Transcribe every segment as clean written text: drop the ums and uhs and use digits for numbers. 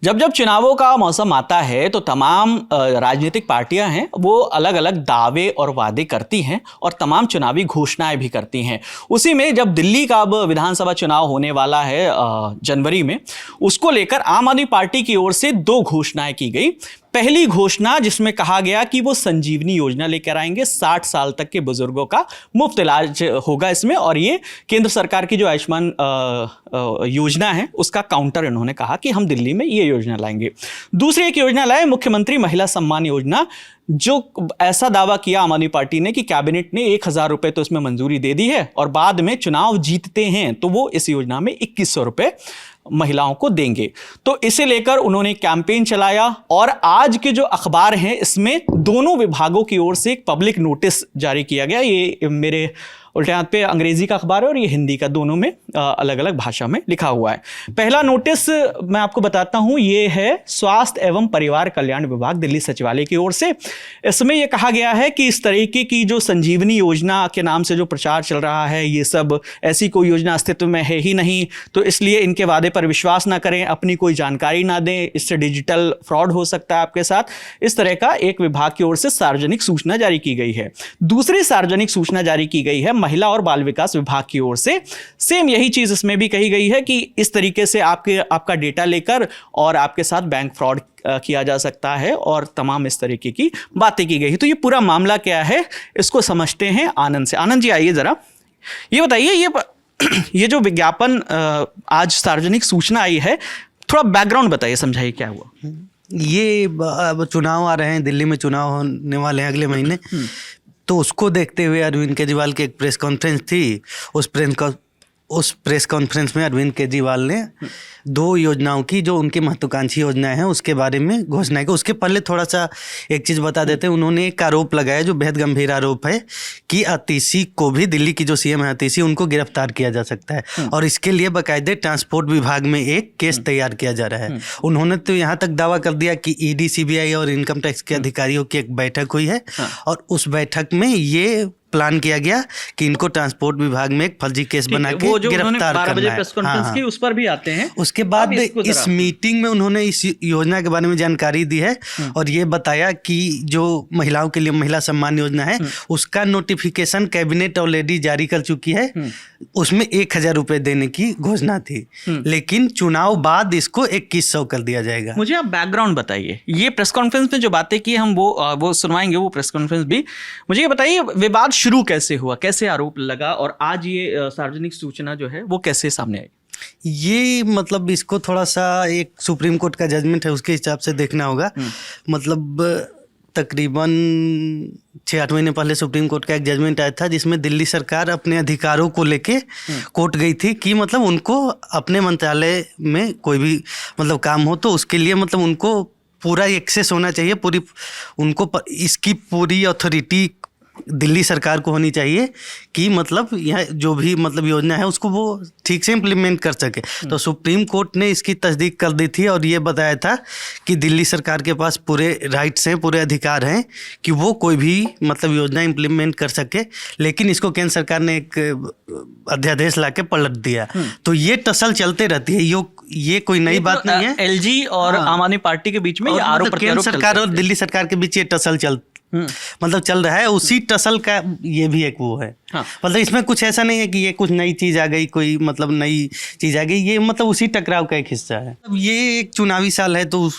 जब जब चुनावों का मौसम आता है तो तमाम राजनीतिक पार्टियां हैं वो अलग अलग दावे और वादे करती हैं और तमाम चुनावी घोषणाएं भी करती हैं। उसी में जब दिल्ली का अब विधानसभा चुनाव होने वाला है जनवरी में, उसको लेकर आम आदमी पार्टी की ओर से 2 घोषणाएं की गई। पहली घोषणा जिसमें कहा गया कि वो संजीवनी योजना लेकर आएंगे, 60 साल तक के बुजुर्गों का मुफ्त इलाज होगा इसमें, और ये केंद्र सरकार की जो आयुष्मान योजना है उसका काउंटर इन्होंने कहा कि हम दिल्ली में ये योजना लाएंगे। दूसरी एक योजना लाए मुख्यमंत्री महिला सम्मान योजना, जो ऐसा दावा किया आम आदमी पार्टी ने कि कैबिनेट ने 1000 रुपए तो इसमें मंजूरी दे दी है और बाद में चुनाव जीतते हैं तो वो इस योजना में 2100 रुपए महिलाओं को देंगे। तो इसे लेकर उन्होंने कैंपेन चलाया और आज के जो अखबार हैं इसमें दोनों विभागों की ओर से एक पब्लिक नोटिस जारी किया गया। ये मेरे उल्टे हाथ पे अंग्रेजी का अखबार है और ये हिंदी का, दोनों में अलग अलग भाषा में लिखा हुआ है। पहला नोटिस मैं आपको बताता हूं, ये है स्वास्थ्य एवं परिवार कल्याण विभाग दिल्ली सचिवालय की ओर से। इसमें यह कहा गया है कि इस तरीके की जो संजीवनी योजना के नाम से जो प्रचार चल रहा है, ये सब ऐसी कोई योजना अस्तित्व में है ही नहीं, तो इसलिए इनके वादे पर विश्वास ना करें, अपनी कोई जानकारी ना दें, इससे डिजिटल फ्रॉड हो सकता है आपके साथ। इस तरह का एक विभाग की ओर से सार्वजनिक सूचना जारी की गई है। दूसरी सार्वजनिक सूचना जारी की गई है महिला और बाल विकास विभाग की ओर से। सेम यही चीज इसमें भी कही गई है कि इस तरीके से आपका डेटा लेकर और आपके साथ बैंक फ्रॉड किया जा सकता है और तमाम इस तरीके की बातें की गई। तो ये पूरा मामला क्या है इसको समझते हैं आनंद से। आनंद जी आइए जरा, ये बताइए, ये जो विज्ञापन आज सार्वजनिक सूचना आई है, थोड़ा बैकग्राउंड बताइए, समझाइए क्या हुआ। ये चुनाव आ रहे हैं, दिल्ली में चुनाव होने वाले हैं अगले महीने, तो उसको देखते हुए अरविंद केजरीवाल की एक प्रेस कॉन्फ्रेंस थी। उस प्रेस कॉन्फ्रेंस में अरविंद केजरीवाल ने 2 योजनाओं की, जो उनकी महत्वाकांक्षी योजनाएं हैं, उसके बारे में घोषणा की। उसके पहले थोड़ा सा एक चीज़ बता देते हैं। उन्होंने एक आरोप लगाया जो बेहद गंभीर आरोप है कि अतीशी को भी, दिल्ली की जो सीएम है अतीशी, उनको गिरफ्तार किया जा सकता है और इसके लिए बाकायदे ट्रांसपोर्ट विभाग में एक केस तैयार किया जा रहा है। उन्होंने तो यहाँ तक दावा कर दिया कि ईडी, सीबीआई और इनकम टैक्स के अधिकारियों की एक बैठक हुई है और उस बैठक में ये प्लान किया गया कि इनको ट्रांसपोर्ट विभाग में एक फर्जी केस बना के गिरफ्तार करना है। प्रेस कॉन्फ्रेंस की उस पर भी आते हैं। उसके बाद इस मीटिंग में उन्होंने इस योजना के बारे में जानकारी दी है और ये बताया कि जो महिलाओं के लिए महिला सम्मान योजना है उसका नोटिफिकेशन कैबिनेट ऑलरेडी जारी कर चुकी है। उसमें 1000 रुपए देने की घोषणा थी, लेकिन चुनाव बाद इसको 2100 कर दिया जाएगा। मुझे आप बैकग्राउंड बताइए, ये प्रेस कॉन्फ्रेंस में जो बातें की हम वो सुनवाएंगे, वो प्रेस कॉन्फ्रेंस भी। मुझे ये बताइए विवाद शुरू कैसे हुआ, कैसे आरोप लगा और आज ये सार्वजनिक सूचना जो है वो कैसे सामने आई? ये मतलब इसको थोड़ा सा एक सुप्रीम कोर्ट का जजमेंट है, उसके हिसाब से देखना होगा। मतलब तकरीबन 6-8 महीने पहले सुप्रीम कोर्ट का एक जजमेंट आया था जिसमें दिल्ली सरकार अपने अधिकारों को लेके कोर्ट गई थी कि मतलब उनको अपने मंत्रालय में कोई भी मतलब काम हो तो उसके लिए मतलब उनको पूरा एक्सेस होना चाहिए, पूरी उनको इसकी पूरी अथॉरिटी दिल्ली सरकार को होनी चाहिए कि मतलब यह जो भी मतलब योजना है उसको वो ठीक से इम्प्लीमेंट कर सके। तो सुप्रीम कोर्ट ने इसकी तस्दीक कर दी थी और ये बताया था कि दिल्ली सरकार के पास पूरे राइट्स हैं, पूरे अधिकार हैं कि वो कोई भी मतलब योजना इम्प्लीमेंट कर सके, लेकिन इसको केंद्र सरकार ने एक अध्यादेश लाके पलट दिया। तो ये टसल चलते रहती है, ये कोई नई बात नहीं है। एलजी और आम आदमी पार्टी के बीच में आरोप केंद्र सरकार और दिल्ली सरकार के बीच ये टसल मतलब चल रहा है। उसी टसल का ये भी एक वो है। मतलब इसमें कुछ ऐसा नहीं है कि ये कुछ नई चीज आ गई, कोई मतलब नई चीज आ गई, ये मतलब उसी टकराव का एक हिस्सा है। ये एक चुनावी साल है तो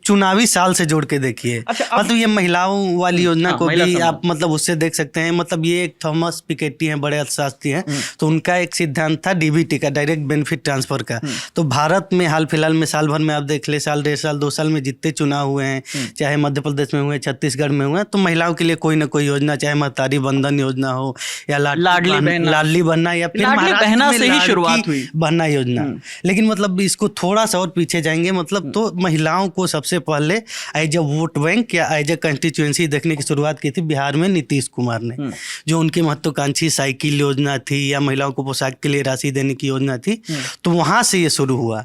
चुनावी साल से जोड़ के देखिए। अच्छा, मतलब ये महिलाओं वाली योजना को भी आप मतलब उससे देख सकते हैं। मतलब ये एक थॉमस पिकेटी हैं, बड़े अर्थशास्त्री हैं, तो उनका एक सिद्धांत था डीबीटी का, डायरेक्ट बेनिफिट ट्रांसफर का। तो भारत में हाल फिलहाल में साल भर में आप देख ले, साल 1.5 साल 2 साल में जितने चुनाव हुए हैं, चाहे मध्य प्रदेश में हुए, छत्तीसगढ़ में हुए, तो महिलाओं के लिए कोई ना कोई योजना, चाहे महतारी बंधन योजना हो या लाडली बहना या फिर बहना से ही शुरुआत हुई बहना योजना। लेकिन मतलब इसको थोड़ा सा और पीछे जाएंगे, मतलब तो महिलाओं को सबसे पहले एज ए वोट बैंक या एज ए कंस्टिट्यूएंसी देखने की शुरुआत की थी बिहार में नीतीश कुमार ने, जो उनकी महत्वाकांक्षी साइकिल योजना थी या महिलाओं को पोशाक के लिए राशि देने की योजना थी। तो वहां से ये शुरू हुआ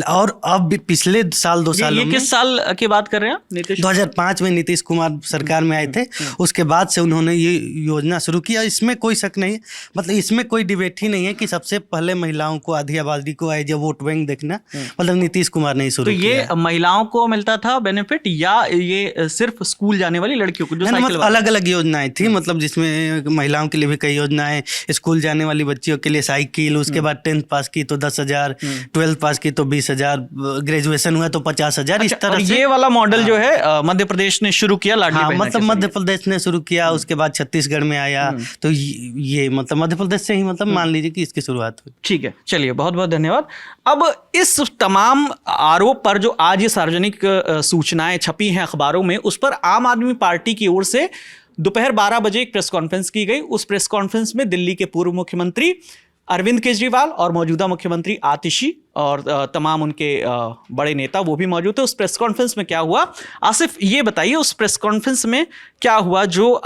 और अब पिछले साल 2 साल किस साल की बात कर रहे हैं? 2005 में नीतीश कुमार सरकार में आए थे, उसके बाद से उन्होंने ये योजना शुरू किया। इसमें कोई शक नहीं है, मतलब इसमें कोई डिबेट ही नहीं है कि सबसे पहले महिलाओं को, आधी आबादी को एज ए वोट बैंक देखना, मतलब नीतीश कुमार ने शुरू तो किया ये है। महिलाओं को मिलता था बेनिफिट या ये सिर्फ स्कूल जाने वाली लड़कियों को जो नहीं, साइकिल मतलब अलग अलग योजनाएं थी, मतलब जिसमें महिलाओं के लिए भी कई योजनाएं, स्कूल जाने वाली बच्चियों के लिए साइकिल, उसके बाद 10th पास की तो 10,000, 12th पास की तो 20,000, ग्रेजुएशन हुआ तो 50,000, इस तरह और से। ये वाला मॉडल जो है मध्य प्रदेश ने शुरू किया लाडली हाँ, बहना मतलब के मध्य जरिए। प्रदेश ने शुरू किया, उसके बाद छत्तीसगढ़ में आया, तो ये मतलब मध्य प्रदेश से ही मतलब मान लीजिए कि इसकी शुरुआत हुई। ठीक है, चलिए बहुत बहुत धन्यवाद। अब इस तमाम आरोप पर जो आज ये सार्वजनिक सूचनाएं छपी हैं अखबारों में, उस पर आम आदमी पार्टी की ओर से दोपहर 12 बजे एक प्रेस कॉन्फ्रेंस की गई। उस प्रेस कॉन्फ्रेंस में दिल्ली के पूर्व मुख्यमंत्री अरविंद केजरीवाल और मौजूदा मुख्यमंत्री आतिशी और तमाम उनके बड़े नेता वो भी मौजूद थे। उस प्रेस कॉन्फ्रेंस में क्या हुआ, आसिफ ये बताइए, उस प्रेस कॉन्फ्रेंस में क्या हुआ जो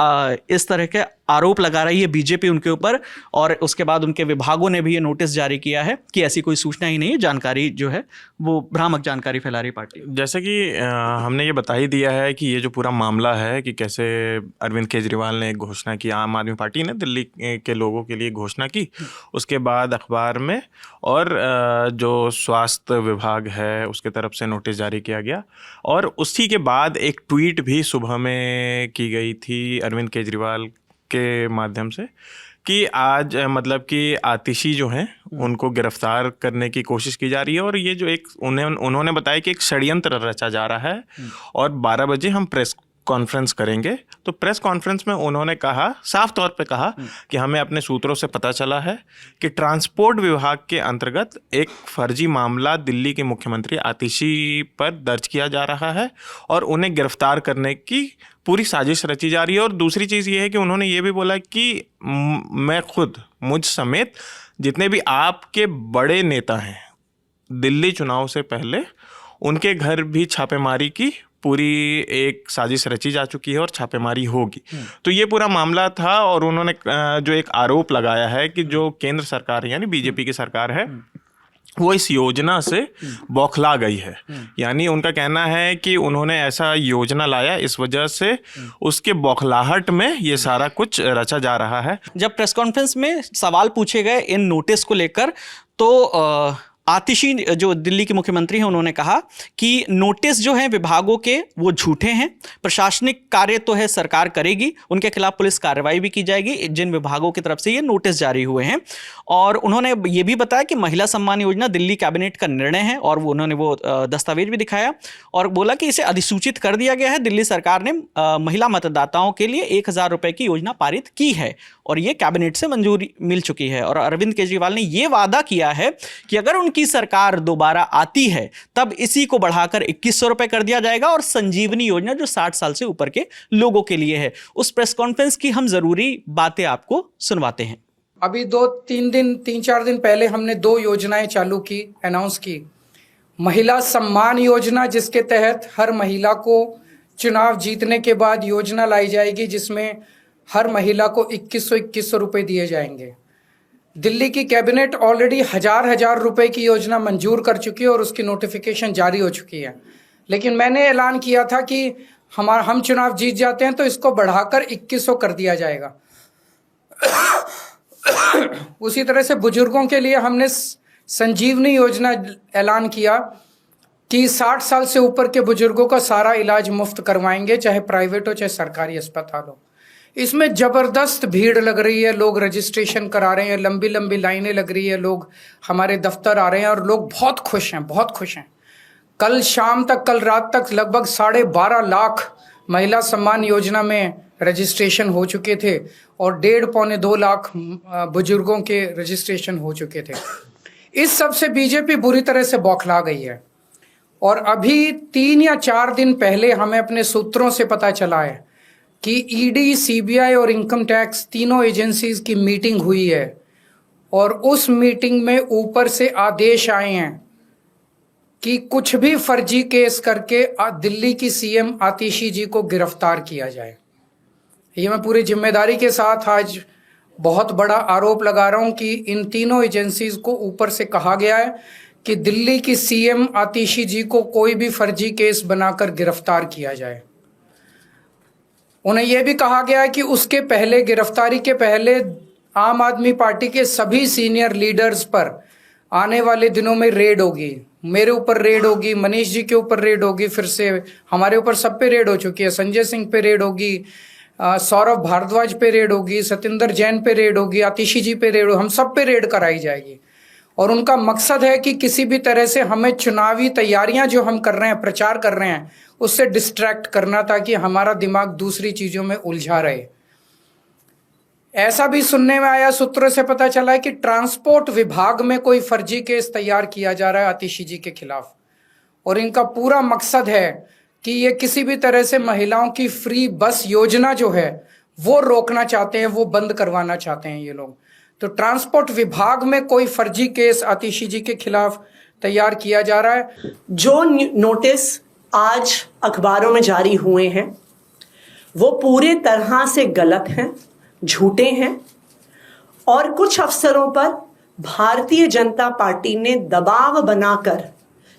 इस तरह के आरोप लगा रही है बीजेपी उनके ऊपर, और उसके बाद उनके विभागों ने भी ये नोटिस जारी किया है कि ऐसी कोई सूचना ही नहीं है, जानकारी जो है वो भ्रामक जानकारी फैला रही पार्टी। जैसे कि हमने ये बता ही दिया है कि ये जो पूरा मामला है कि कैसे अरविंद केजरीवाल ने एक घोषणा की, आम आदमी पार्टी ने दिल्ली के लोगों के लिए घोषणा की, उसके बाद अखबार में और जो स्वास्थ्य विभाग है उसके तरफ से नोटिस जारी किया गया, और उसी के बाद एक ट्वीट भी सुबह में की गई थी अरविंद केजरीवाल के माध्यम से कि आज मतलब कि आतिशी जो हैं उनको गिरफ्तार करने की कोशिश की जा रही है, और ये जो एक उन्होंने बताया कि एक षड्यंत्र रचा जा रहा है और 12 बजे हम प्रेस कॉन्फ्रेंस करेंगे। तो प्रेस कॉन्फ्रेंस में उन्होंने कहा, साफ तौर पे कहा कि हमें अपने सूत्रों से पता चला है कि ट्रांसपोर्ट विभाग के अंतर्गत एक फर्जी मामला दिल्ली के मुख्यमंत्री आतिशी पर दर्ज किया जा रहा है और उन्हें गिरफ्तार करने की पूरी साजिश रची जा रही है। और दूसरी चीज़ ये है कि उन्होंने ये भी बोला कि मैं खुद, मुझ समेत जितने भी आपके बड़े नेता हैं, दिल्ली चुनाव से पहले उनके घर भी छापेमारी की पूरी एक साजिश रची जा चुकी है और छापेमारी होगी। तो ये पूरा मामला था, और उन्होंने जो एक आरोप लगाया है कि जो केंद्र सरकार यानी बीजेपी की सरकार है वो इस योजना से बौखला गई है। यानी उनका कहना है कि उन्होंने ऐसा योजना लाया, इस वजह से उसके बौखलाहट में ये सारा कुछ रचा जा रहा है। जब प्रेस कॉन्फ्रेंस में सवाल पूछे गए इन नोटिस को लेकर, तो आतिशी जो दिल्ली के मुख्यमंत्री हैं उन्होंने कहा कि नोटिस जो हैं विभागों के वो झूठे हैं, प्रशासनिक कार्य तो है सरकार करेगी, उनके खिलाफ पुलिस कार्रवाई भी की जाएगी जिन विभागों की तरफ से ये नोटिस जारी हुए हैं। और उन्होंने ये भी बताया कि महिला सम्मान योजना दिल्ली कैबिनेट का निर्णय है, और वो उन्होंने वो दस्तावेज भी दिखाया और बोला कि इसे अधिसूचित कर दिया गया है। दिल्ली सरकार ने महिला मतदाताओं के लिए 1,000 रुपये की योजना पारित की है और ये कैबिनेट से मंजूरी मिल चुकी है। और अरविंद केजरीवाल ने ये वादा किया है कि अगर उनकी सरकार दोबारा आती है तब इसी को बढ़ाकर 2,100 रुपये कर दिया जाएगा, और संजीवनी योजना जो 60 साल से ऊपर के लोगों के लिए है। उस प्रेस कॉन्फ्रेंस की हम जरूरी बातें आपको सुनवाते हैं। अभी 3-4 दिन पहले हमने 2 योजनाएं चालू की, अनाउंस की। महिला सम्मान योजना, जिसके तहत हर महिला को चुनाव जीतने के बाद योजना लाई जाएगी जिसमें हर महिला को 2,100 रुपये दिए जाएंगे। दिल्ली की कैबिनेट ऑलरेडी हजार रुपए की योजना मंजूर कर चुकी है और उसकी नोटिफिकेशन जारी हो चुकी है। लेकिन मैंने ऐलान किया था कि हम चुनाव जीत जाते हैं तो इसको बढ़ाकर 2,100 कर दिया जाएगा। उसी तरह से बुजुर्गों के लिए हमने संजीवनी योजना ऐलान किया कि 60 साल से ऊपर के बुजुर्गों का सारा इलाज मुफ्त करवाएंगे, चाहे प्राइवेट हो चाहे सरकारी अस्पताल हो। इसमें ज़बरदस्त भीड़ लग रही है, लोग रजिस्ट्रेशन करा रहे हैं, लंबी लंबी लाइनें लग रही है, लोग हमारे दफ्तर आ रहे हैं और लोग बहुत खुश हैं, बहुत खुश हैं। कल शाम तक, कल रात तक लगभग 12.5 लाख महिला सम्मान योजना में रजिस्ट्रेशन हो चुके थे और 1.5-2 लाख बुजुर्गों के रजिस्ट्रेशन हो चुके थे। इस सब से बीजेपी बुरी तरह से बौखला गई है। और अभी 3 या 4 दिन पहले हमें अपने सूत्रों से पता चला है कि ईडी, सीबीआई और इनकम टैक्स तीनों एजेंसीज की मीटिंग हुई है और उस मीटिंग में ऊपर से आदेश आए हैं कि कुछ भी फर्जी केस करके दिल्ली की सीएम आतिशी जी को गिरफ्तार किया जाए। ये मैं पूरी जिम्मेदारी के साथ आज बहुत बड़ा आरोप लगा रहा हूं कि इन तीनों एजेंसीज को ऊपर से कहा गया है कि दिल्ली की सीएम आतिशी जी को कोई भी फर्जी केस बनाकर गिरफ्तार किया जाए। उन्हें यह भी कहा गया है कि उसके पहले, गिरफ्तारी के पहले, आम आदमी पार्टी के सभी सीनियर लीडर्स पर आने वाले दिनों में रेड होगी। मेरे ऊपर रेड होगी, मनीष जी के ऊपर रेड होगी, फिर से हमारे ऊपर सब पे रेड हो चुकी है। संजय सिंह पे रेड होगी, सौरभ भारद्वाज पे रेड होगी, सत्येंद्र जैन पे रेड होगी, आतिशी जी पे रेड होगी, हम सब पे रेड कराई जाएगी। और उनका मकसद है कि किसी भी तरह से हमें चुनावी तैयारियां जो हम कर रहे हैं, प्रचार कर रहे हैं, उससे डिस्ट्रैक्ट करना, ताकि हमारा दिमाग दूसरी चीजों में उलझा रहे। ऐसा भी सुनने में आया, सूत्रों से पता चला है कि ट्रांसपोर्ट विभाग में कोई फर्जी केस तैयार किया जा रहा है आतिशी जी के खिलाफ, और इनका पूरा मकसद है कि ये किसी भी तरह से महिलाओं की फ्री बस योजना जो है वो रोकना चाहते हैं, वो बंद करवाना चाहते हैं ये लोग। तो ट्रांसपोर्ट विभाग में कोई फर्जी केस आतिशी जी के खिलाफ तैयार किया जा रहा है। जो नोटिस आज अखबारों में जारी हुए हैं वो पूरे तरह से गलत हैं, झूठे हैं, और कुछ अफसरों पर भारतीय जनता पार्टी ने दबाव बनाकर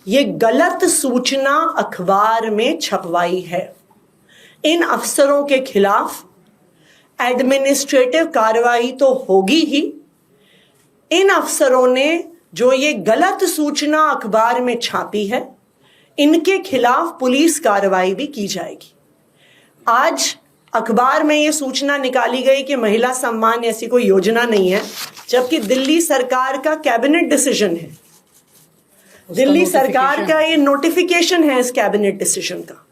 ये गलत सूचना अखबार में छपवाई है। इन अफसरों के खिलाफ एडमिनिस्ट्रेटिव कार्रवाई तो होगी ही, इन अफसरों ने जो ये गलत सूचना अखबार में छापी है इनके खिलाफ पुलिस कार्रवाई भी की जाएगी। आज अखबार में ये सूचना निकाली गई कि महिला सम्मान ऐसी कोई योजना नहीं है, जबकि दिल्ली सरकार का कैबिनेट डिसीजन है, दिल्ली सरकार का ये नोटिफिकेशन है इस कैबिनेट डिसीजन का।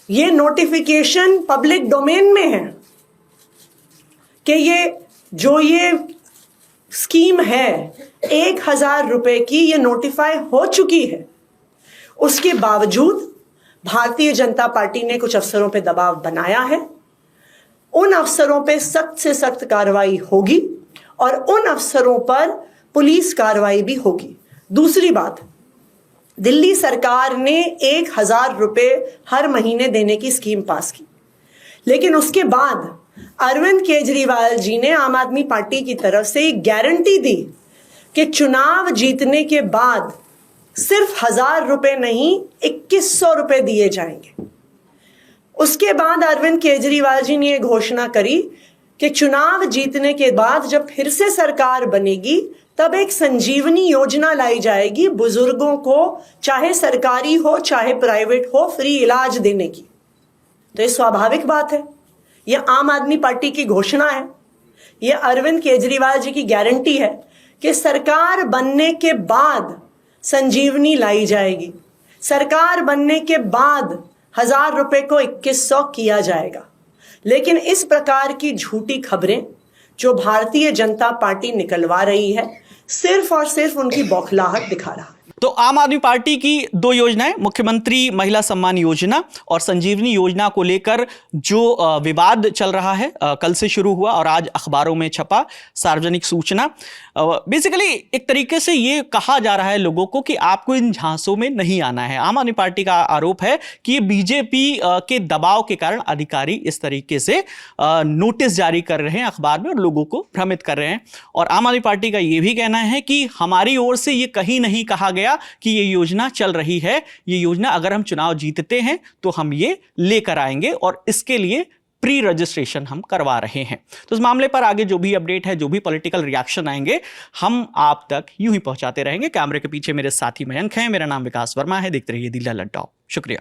ये नोटिफिकेशन पब्लिक डोमेन में है कि ये स्कीम है 1,000 रुपए की, ये नोटिफाई हो चुकी है। उसके बावजूद भारतीय जनता पार्टी ने कुछ अफसरों पे दबाव बनाया है। उन अफसरों पे सख्त से सख्त कार्रवाई होगी और उन अफसरों पर पुलिस कार्रवाई भी होगी। दूसरी बात, दिल्ली सरकार ने 1,000 रुपए हर महीने देने की स्कीम पास की, लेकिन उसके बाद अरविंद केजरीवाल जी ने आम आदमी पार्टी की तरफ से एक गारंटी दी कि चुनाव जीतने के बाद सिर्फ 1,000 रुपए नहीं 2,100 रुपए दिए जाएंगे। उसके बाद अरविंद केजरीवाल जी ने यह घोषणा करी कि चुनाव जीतने के बाद जब फिर से सरकार बनेगी तब एक संजीवनी योजना लाई जाएगी बुजुर्गों को, चाहे सरकारी हो चाहे प्राइवेट हो, फ्री इलाज देने की। तो ये स्वाभाविक बात है, यह आम आदमी पार्टी की घोषणा है, यह अरविंद केजरीवाल जी की गारंटी है कि सरकार बनने के बाद संजीवनी लाई जाएगी, सरकार बनने के बाद 1,000 रुपए को 2,100 किया जाएगा। लेकिन इस प्रकार की झूठी खबरें जो भारतीय जनता पार्टी निकलवा रही है सिर्फ और सिर्फ उनकी बौखलाहट दिखा रहा है। तो आम आदमी पार्टी की दो योजनाएं, मुख्यमंत्री महिला सम्मान योजना और संजीवनी योजना को लेकर जो विवाद चल रहा है, कल से शुरू हुआ और आज अखबारों में छपा सार्वजनिक सूचना। बेसिकली एक तरीके से ये कहा जा रहा है लोगों को कि आपको इन झांसों में नहीं आना है। आम आदमी पार्टी का आरोप है कि ये बीजेपी के दबाव के कारण अधिकारी इस तरीके से नोटिस जारी कर रहे हैं अखबार में और लोगों को भ्रमित कर रहे हैं। और आम आदमी पार्टी का ये भी कहना है कि हमारी ओर से ये कहीं नहीं कहा गया कि ये योजना चल रही है, ये योजना अगर हम चुनाव जीतते हैं तो हम ये लेकर आएंगे और इसके लिए प्री रजिस्ट्रेशन हम करवा रहे हैं। तो इस मामले पर आगे जो भी अपडेट है, जो भी पॉलिटिकल रिएक्शन आएंगे, हम आप तक यूं ही पहुंचाते रहेंगे। कैमरे के पीछे मेरे साथी मयंक हैं, मेरा नाम विकास वर्मा है। देखते रहिए दी लल्लड़ टॉप। शुक्रिया।